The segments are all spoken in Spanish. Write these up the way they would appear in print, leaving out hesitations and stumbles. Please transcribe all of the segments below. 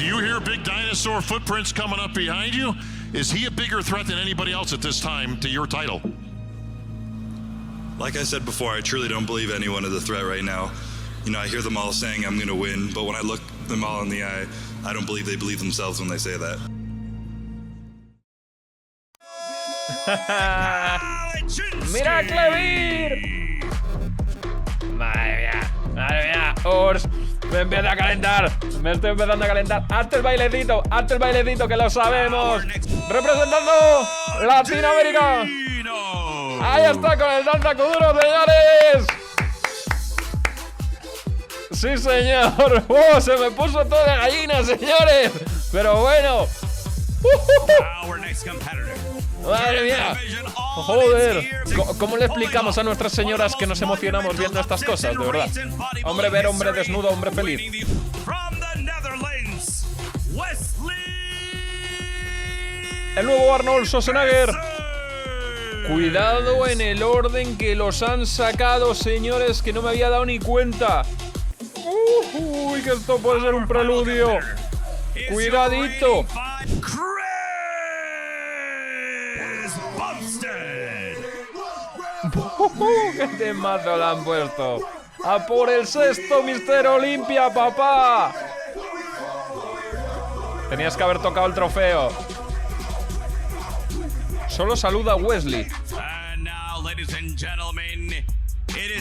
Do you hear big dinosaur footprints coming up behind you? Is he a bigger threat than anybody else at this time to your title? Like I said before, I truly don't believe anyone is a threat right now. You know, I hear them all saying I'm going to win, but when I look them all in the eye, I don't believe they believe themselves when they say that. ¡Mira, Clevir! Madre mía, Urs, me empieza a calentar, me estoy empezando a calentar. Hazte el bailecito, que lo sabemos. Representando Latinoamérica. Ahí está con el danza kuduro, señores. Sí, señor. Se me puso todo de gallina, señores. Pero bueno. Madre mía. Joder. ¿Cómo le explicamos a nuestras señoras que nos emocionamos viendo estas cosas, de verdad? Hombre ver, hombre desnudo, hombre feliz. El nuevo Arnold Schwarzenegger. Cuidado en el orden que los han sacado, señores, que no me había dado ni cuenta. Uy, que esto puede ser un preludio. Cuidadito. Chris Bumstead. ¡Qué temazo le han puesto! ¡A por el sexto, Mister Olympia, papá! Tenías que haber tocado el trofeo. Solo saluda a Wesley.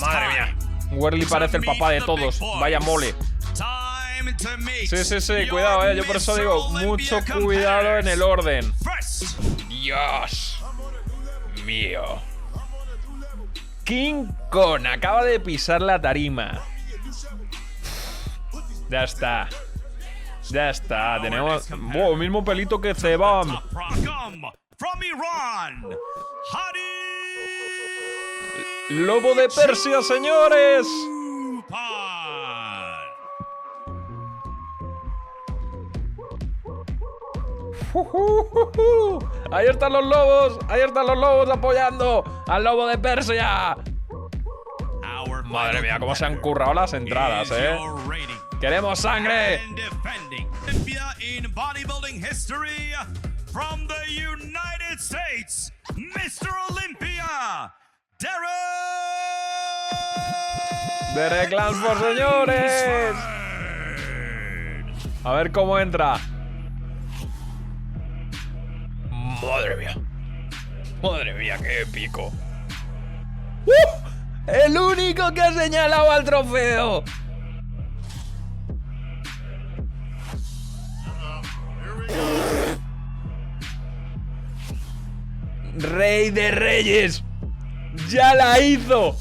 Madre mía. Wesley parece el papá de todos. Vaya mole. Sí, cuidado, yo por eso digo, mucho cuidado en el orden. Dios mío. King Kong acaba de pisar la tarima. Ya está. Tenemos el mismo pelito que CBUM. Lobo de Persia, señores. Ahí están los lobos apoyando al lobo de Persia. Madre mía, cómo se han currado las entradas, ¡Queremos sangre! Olympia in bodybuilding history from the United States, Mr. Olympia, Derek Lunsford, señores. A ver cómo entra. Madre mía, qué épico. El único que ha señalado al trofeo. Rey de Reyes. Ya la hizo,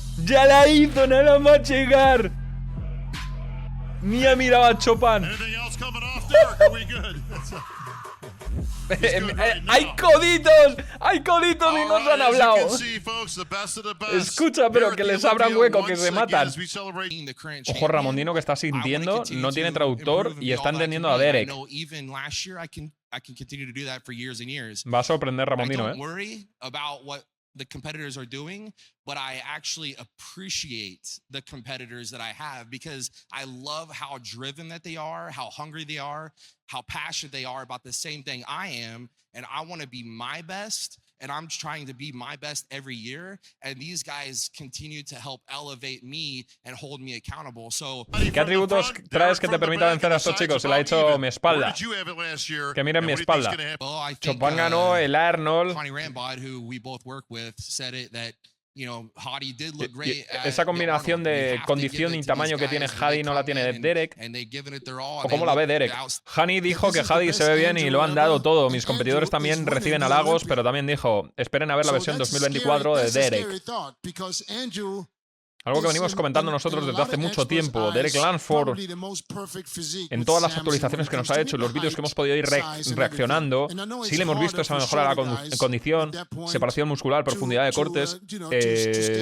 nada más llegar. Ni ha mirado a Choopan. Hay coditos y no se han hablado. Escucha, pero que les abran hueco, que se matan. Ojo, Ramon Dino, que está sintiendo, no tiene traductor y está entendiendo a Derek. Va a sorprender Ramon Dino, the competitors are doing, but I actually appreciate the competitors that I have because I love how driven that they are, how hungry they are, how passionate they are about the same thing I am, and I want to be my best, and I'm trying to be my best every year, and these guys continue to help elevate me and hold me accountable. So, ¿qué atributos traes que te permita vencer a estos chicos? Se le ha hecho mi espalda. Que miren mi espalda. Choopan ganó el Arnold. Esa combinación de condición y tamaño que tiene Hadi no la tiene Derek. ¿O cómo la ve Derek? Hani dijo que Hadi se ve bien y lo han dado todo. Mis competidores también reciben halagos, pero también dijo, esperen a ver la versión 2024 de Derek. Algo que venimos comentando nosotros desde hace mucho tiempo. Derek Lunsford, en todas las actualizaciones que nos ha hecho, en los vídeos que hemos podido ir reaccionando, sí le hemos visto esa mejora de la condición, separación muscular, profundidad de cortes,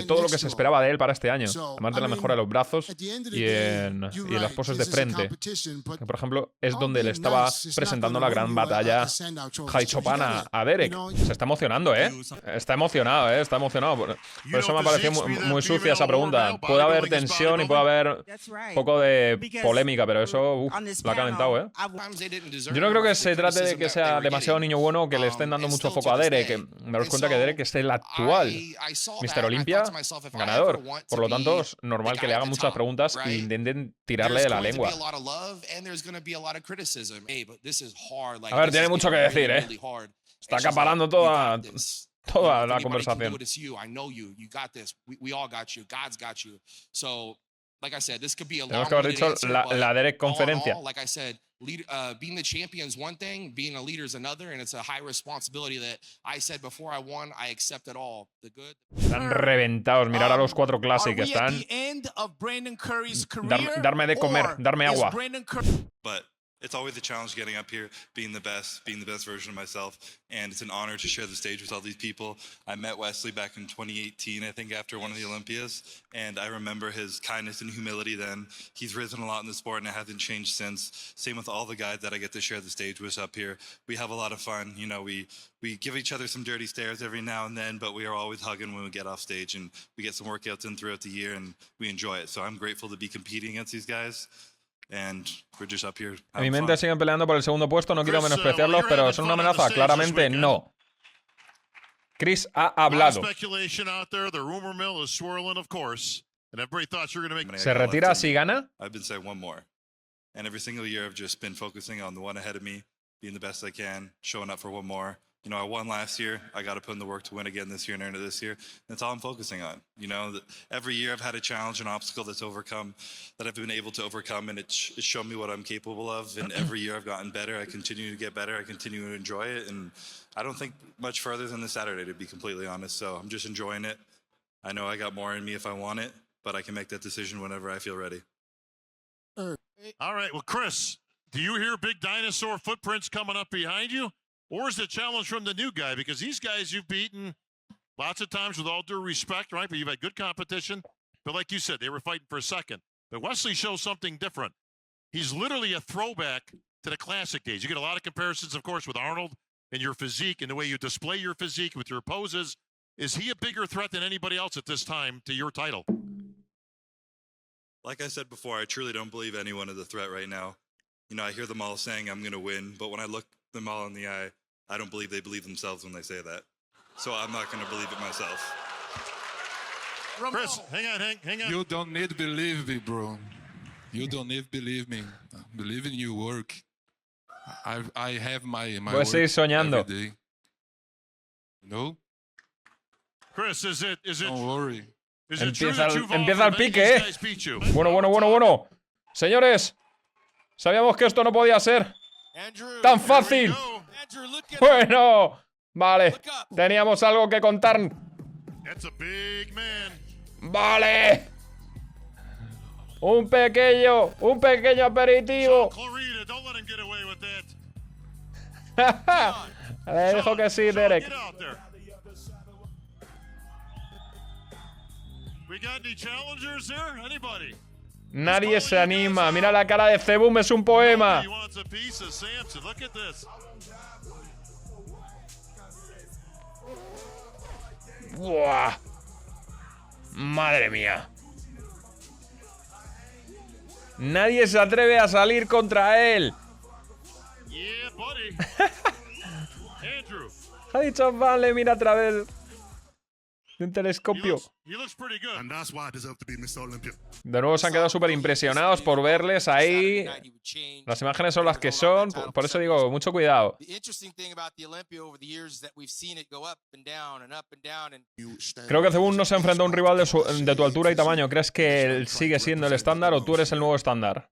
todo lo que se esperaba de él para este año. Además de la mejora de los brazos y en las poses de frente. Que, por ejemplo, es donde le estaba presentando la gran batalla Hadi Choopan a Derek. Se está emocionando, Está emocionado, Está emocionado. Por eso me ha parecido muy sucia esa pregunta pregunta. Puede haber tensión y puede haber un poco de polémica, pero eso lo ha calentado, ¿eh? Yo no creo que se trate de que sea demasiado niño bueno o que le estén dando mucho foco a Derek. Que me doy cuenta que Derek es el actual Mr. Olympia ganador. Por lo tanto, es normal que le hagan muchas preguntas e intenten tirarle de la lengua. A ver, tiene mucho que decir, ¿eh? Está acaparando toda la conversación. Tenemos que haber dicho la Derek conferencia. Being the champion is one thing, being a leader is another, and it's a high responsibility that I said before I won, I accept it all. The good. Están reventados. Mirar a los 4 Classic. Están. Darme de comer, darme agua. But it's always a challenge getting up here, being the best version of myself, and it's an honor to share the stage with all these people. I met Wesley back in 2018, I think, after one of the Olympias, and I remember his kindness and humility then. He's risen a lot in the sport, and it hasn't changed since. Same with all the guys that I get to share the stage with up here. We have a lot of fun. You know, we give each other some dirty stares every now and then, but we are always hugging when we get off stage, and we get some workouts in throughout the year, and we enjoy it. So I'm grateful to be competing against these guys. And we're just up here. En mi mente siguen peleando por el segundo puesto, no quiero menospreciarlos, pero son una amenaza, claramente no. Chris ha hablado. ¿Se retira si gana? I've been saying one more. And every single year I've just been focusing on the one ahead of me, being the best I can, showing up for one more. You know, I won last year. I got to put in the work to win again this year and earn it this year. That's all I'm focusing on. You know, every year I've had a challenge, an obstacle that I've been able to overcome, and it's shown me what I'm capable of. And every year I've gotten better. I continue to get better. I continue to enjoy it. And I don't think much further than this Saturday, to be completely honest. So I'm just enjoying it. I know I got more in me if I want it, but I can make that decision whenever I feel ready. All right. Well, Chris, do you hear big dinosaur footprints coming up behind you? Or is the challenge from the new guy? Because these guys you've beaten lots of times with all due respect, right? But you've had good competition. But like you said, they were fighting for a second. But Wesley shows something different. He's literally a throwback to the classic days. You get a lot of comparisons, of course, with Arnold and your physique and the way you display your physique with your poses. Is he a bigger threat than anybody else at this time to your title? Like I said before, I truly don't believe anyone is a threat right now. You know, I hear them all saying I'm going to win, but when I look them all in the eye, I don't believe they believe themselves when they say that. So I'm not going to believe it myself. Chris, hang on. You don't need to believe me, bro. You don't need to believe me. Believe in your work. I have my Voy a seguir soñando. Every day. No? Chris, is it Don't worry. Empieza el pique, ¿eh? Bueno. Señores, sabíamos que esto no podía ser tan fácil. Bueno, vale. Teníamos algo que contar. Vale. Un pequeño aperitivo. Le dijo que sí, Derek. Nadie se anima. Mira la cara de CBUM, es un poema. Buah. Madre mía. Nadie se atreve a salir contra él. Hadi Choopan le mira a través de un telescopio. De nuevo se han quedado súper impresionados por verles ahí. Las imágenes son las que son. Por eso digo, mucho cuidado. Creo que CBUM no se enfrenta a un rival de tu altura y tamaño. ¿Crees que él sigue siendo el estándar o tú eres el nuevo estándar?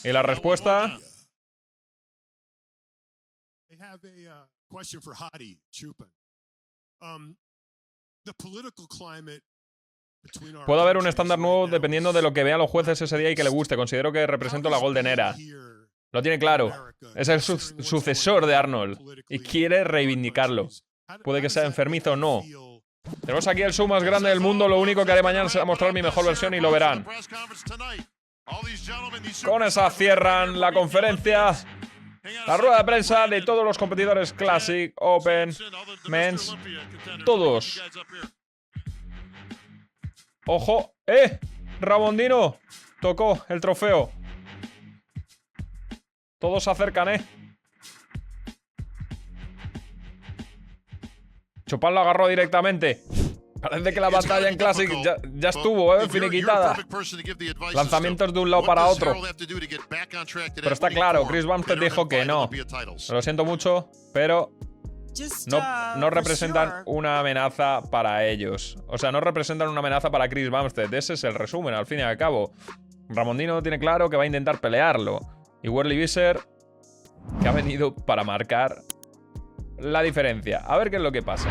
Y la respuesta... Hadi Choopan. Puede haber un estándar nuevo dependiendo de lo que vean los jueces ese día y que le guste. Considero que represento la Golden Era. Lo tiene claro. Es el sucesor de Arnold y quiere reivindicarlo. Puede que sea enfermizo o no. Tenemos aquí el show más grande del mundo. Lo único que haré mañana será mostrar mi mejor versión y lo verán. Con esa cierran la conferencia. La rueda de prensa de todos los competidores Classic, Open, Men's, todos. ¡Ojo! Ramon Dino tocó el trofeo. Todos se acercan, Choopan lo agarró directamente. Parece que la batalla en Classic ya estuvo, finiquitada. Lanzamientos de un lado para otro. Pero está claro, Chris Bumstead dijo que no. Lo siento mucho, pero no representan una amenaza para ellos. O sea, no representan una amenaza para Chris Bumstead. Ese es el resumen, al fin y al cabo. Ramon Dino tiene claro que va a intentar pelearlo. Y Wesley Visser, que ha venido para marcar la diferencia. A ver qué es lo que pasa.